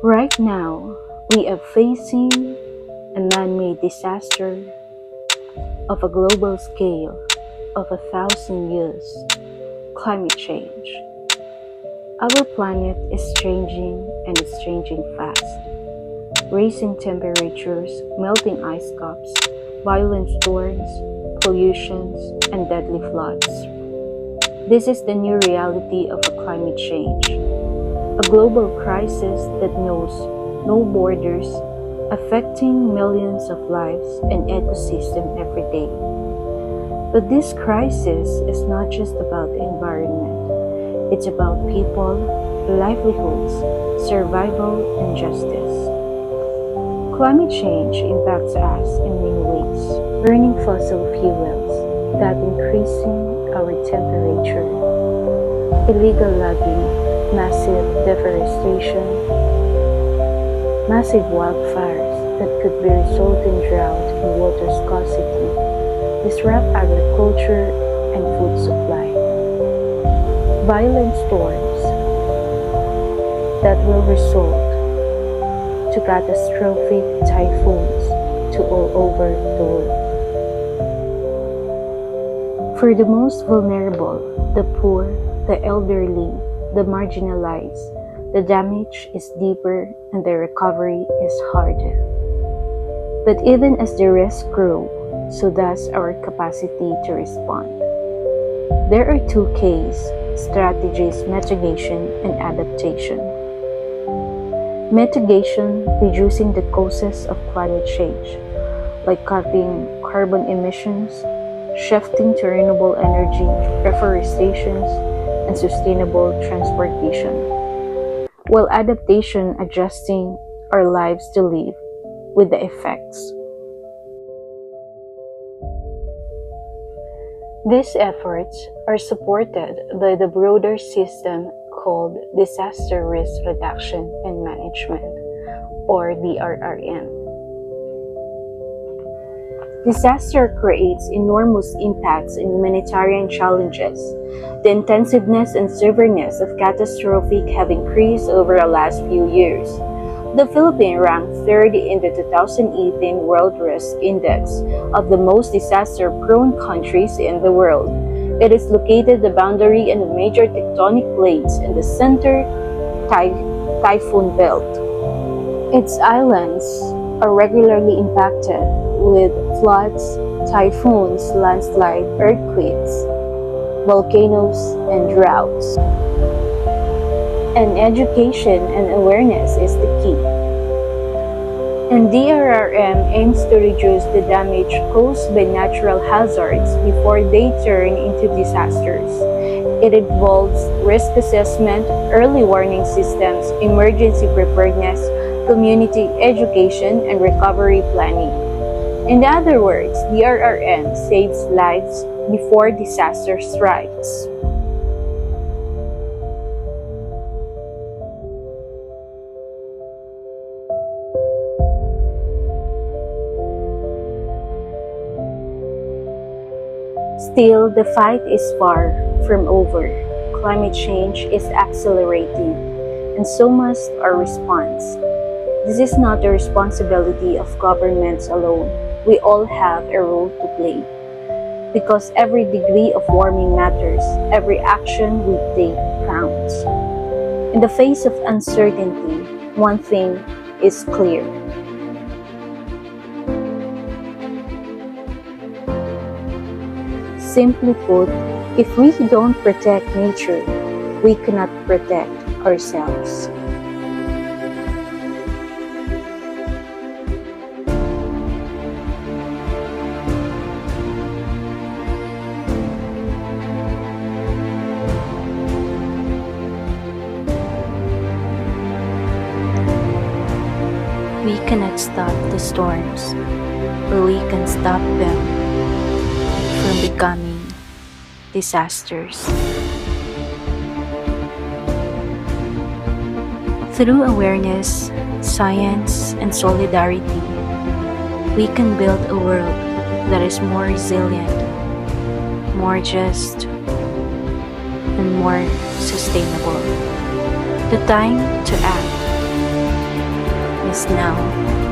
Right now, we are facing a man-made disaster of a global scale of 1,000 years, climate change. Our planet is changing and it's changing fast. Rising temperatures, melting ice caps, violent storms, pollutions, and deadly floods. This is the new reality of a climate change. A global crisis that knows no borders, affecting millions of lives and ecosystem every day. But this crisis is not just about the environment. It's about people, livelihoods, survival, and justice. Climate change impacts us in many ways, burning fossil fuels that increasing our temperature, illegal logging, massive deforestation, massive wildfires that could be result in drought and water scarcity, disrupt agriculture and food supply, violent storms that will result to catastrophic typhoons to all over the world. For the most vulnerable, the poor, the elderly, the marginalized, the damage is deeper and the recovery is harder. But even as the risks grow, so does our capacity to respond. There are two Ks: strategies, mitigation, and adaptation. Mitigation, reducing the causes of climate change, like cutting carbon emissions, shifting to renewable energy, reforestation, and sustainable transportation, while adaptation, adjusting our lives to live with the effects. These efforts are supported by the broader system called Disaster Risk Reduction and Management, or DRRM. Disaster creates enormous impacts and humanitarian challenges. The intensiveness and severeness of catastrophe have increased over the last few years. The Philippines ranked third in the 2018 World Risk Index of the most disaster-prone countries in the world. It is located the boundary and the major tectonic plates in the center typhoon belt. Its islands are regularly impacted with floods, typhoons, landslide, earthquakes, volcanoes, and droughts. And education and awareness is the key. And DRRM aims to reduce the damage caused by natural hazards before they turn into disasters. It involves risk assessment, early warning systems, emergency preparedness, community education, and recovery planning. In other words, DRRM saves lives before disaster strikes. Still, the fight is far from over. Climate change is accelerating, and so must our response. This is not the responsibility of governments alone. We all have a role to play. Because every degree of warming matters, every action we take counts. In the face of uncertainty, one thing is clear. Simply put, if we don't protect nature, we cannot protect ourselves. We cannot stop the storms, but we can stop them from becoming disasters. Through awareness, science, and solidarity, we can build a world that is more resilient, more just, and more sustainable. The time to act is now.